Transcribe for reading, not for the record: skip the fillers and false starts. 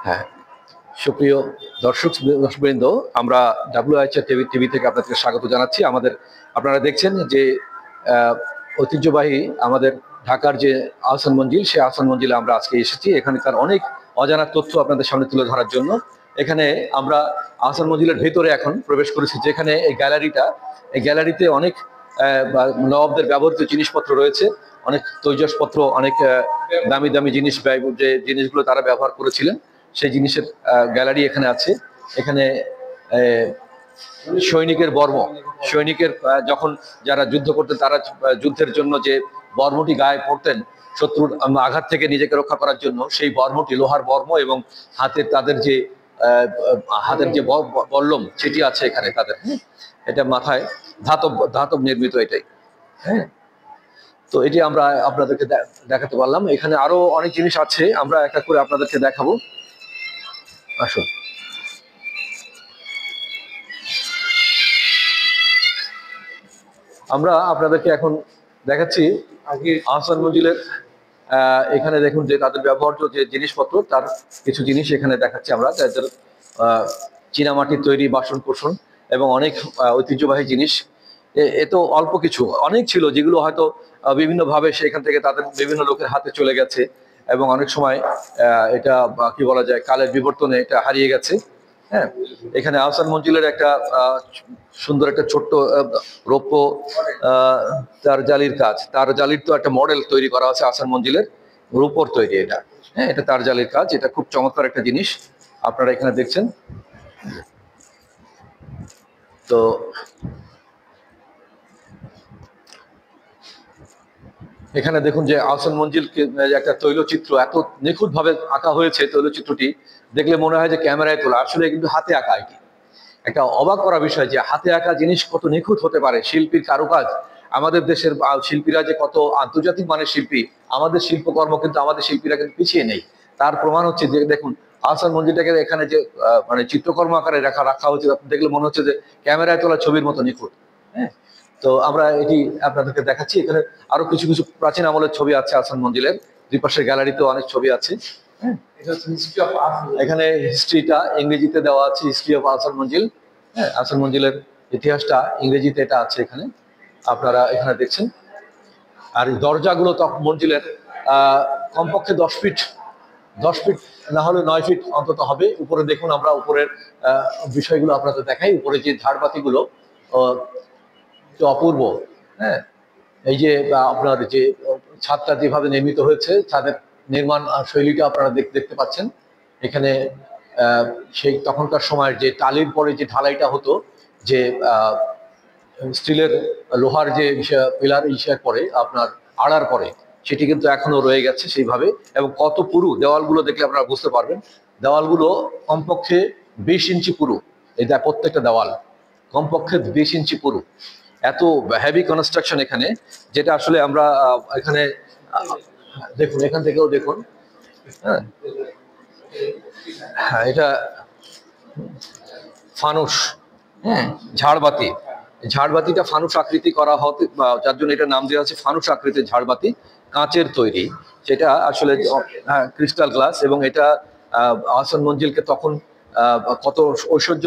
হ্যাঁ, সুপ্রিয় দর্শকবৃন্দ, আমরা WIHR টিভি থেকে আপনাদেরকে স্বাগত জানাচ্ছি। আপনারা দেখছেন যে ঐতিহ্যবাহী আমাদের ঢাকার যে আহসান মঞ্জিল, সেই আহসান মঞ্জিলে আমরা আজকে এসেছি। এখানকার অনেক অজানা তথ্য আপনাদের সামনে তুলে ধরার জন্য। এখানে আমরা আহসান মঞ্জিলের ভেতরে এখন প্রবেশ করেছি, যেখানে এই গ্যালারিতে অনেক নবাবদের ব্যবহৃত জিনিসপত্র রয়েছে, অনেক তৈজসপত্র, অনেক দামি দামি জিনিস, যে জিনিসগুলো তারা ব্যবহার করেছিলেন সেই জিনিসের গ্যালারি এখানে আছে। এখানে সৈনিকের যখন যারা যুদ্ধ করতেন, তারা যুদ্ধের জন্য যে বর্মটি গায়ে পরতেন শত্রুর আঘাত থেকে নিজেকে রক্ষা করার জন্য, সেই বর্মটি, লোহার বর্ম, এবং তাদের যে বল্লম, সেটি আছে এখানে তাদের। এটা মাথায় ধাতব নির্মিত, এটাই। হ্যাঁ, তো এটি আমরা আপনাদেরকে দেখাতে পারলাম। এখানে আরো অনেক জিনিস আছে, আমরা একটা করে আপনাদেরকে দেখাবো। আসুন। আমরা আপনাদেরকে এখন দেখাচ্ছি আহসান মঞ্জিলের এখানে দেখুন যে তাদের ব্যবহার্য যে জিনিসপত্র, তার কিছু জিনিস এখানে দেখাচ্ছি আমরা। তাদের চীনামাটির তৈরি বাসন কোসন এবং অনেক ঐতিহ্যবাহী জিনিস। এ তো অল্প কিছু, অনেক ছিল যেগুলো হয়তো বিভিন্নভাবে সেখান থেকে তাদের বিভিন্ন লোকের হাতে চলে গেছে, এবং অনেক সময় এটা কি বলা যায়, কালের বিবর্তনে এটা হারিয়ে গেছে। হ্যাঁ, এখানে আহসান মঞ্জিলের একটা সুন্দর একটা ছোট্ট রৌপ্য তারজালির কাজ, তারজালির তো একটা মডেল তৈরি করা আছে আহসান মঞ্জিলের, রূপোর তৈরি এটা। হ্যাঁ, এটা তারজালির কাজ, এটা খুব চমৎকার একটা জিনিস আপনারা এখানে দেখছেন। তো এখানে দেখুন যে আহসান মঞ্জিলকে একটা তৈলচিত্র এত নিখুঁত ভাবে আঁকা হয়েছে। তৈলচিত্রটি দেখলে মনে হয় যে ক্যামেরায় তোলা, আসলে কিন্তু হাতে আঁকা। এটি একটা অবাক করা বিষয় যে হাতে আঁকা জিনিস কত নিখুঁত হতে পারে। শিল্পীর কারুকাজ, আমাদের দেশের শিল্পীরা যে কত আন্তর্জাতিক মানের শিল্পী, আমাদের শিল্পকর্ম কিন্তু, আমাদের শিল্পীরা কিন্তু পিছিয়ে নেই। তার প্রমাণ হচ্ছে যে দেখুন আহসান মঞ্জিলটাকে এখানে যে মানে চিত্রকর্ম আকারে রাখা হচ্ছে, দেখলে মনে হচ্ছে যে ক্যামেরায় তোলা ছবির মতো নিখুঁত। হ্যাঁ, তো আমরা এটি আপনাদেরকে দেখাচ্ছি। এখানে আরো কিছু কিছু প্রাচীন আমলের ছবি আছে আহসান মঞ্জিলের, দুই পাশের গ্যালারিতেও অনেক ছবি আছে। এখানে হিস্ট্রিটা ইংরেজিতে দেওয়া আছে, হিস্ট্রি অফ আহসান মঞ্জিল। হ্যাঁ, আহসান মঞ্জিলের ইতিহাসটা ইংরেজিতে এটা আছে এখানে, আপনারা এখানে দেখছেন। আর দরজাগুলো তখন মঞ্জিলের কমপক্ষে 10 ফিট না হলে 9 ফিট অন্তত হবে। উপরে দেখুন, আমরা উপরের বিষয়গুলো আপনাদের দেখাই। উপরে যে ঝাড়বাতিগুলো অপূর্ব। হ্যাঁ, এই যে আপনার যে ছাদটা যেভাবে নির্মিত হয়েছে, ছাদের নির্মাণ শৈলীটা আপনারা দেখতে পাচ্ছেন এখানে। সেই তখনকার সময়ের যে টালির পরে যে ঢালাইটা হতো, যে স্টিলের লোহার যে পিলার ইসের পরে আপনার আড়ার পরে, সেটি কিন্তু এখনো রয়ে গেছে সেইভাবে। এবং কত পুরু দেওয়ালগুলো দেখলে আপনারা বুঝতে পারবেন। দেওয়ালগুলো কমপক্ষে 20 ইঞ্চি পুরু। এটা প্রত্যেকটা দেওয়াল কমপক্ষে 20 ইঞ্চি পুরু। এত হেভি কনস্ট্রাকশন এখানে, যেটা আসলে আমরা এখানে দেখুন, এখান থেকেও দেখুন। হ্যাঁ, হ্যাঁ, এটা ফানুস। হ্যাঁ, ঝাড়বাতিটা ফানুস আকৃতি করা হতে, যার জন্য এটা নাম দেওয়া আছে ফানুস আকৃতির ঝাড়বাতি, কাঁচের তৈরি। সেটা আসলে ক্রিস্টাল গ্লাস, এবং এটা আহসান মঞ্জিলকে তখন কত ঐশ্বর্য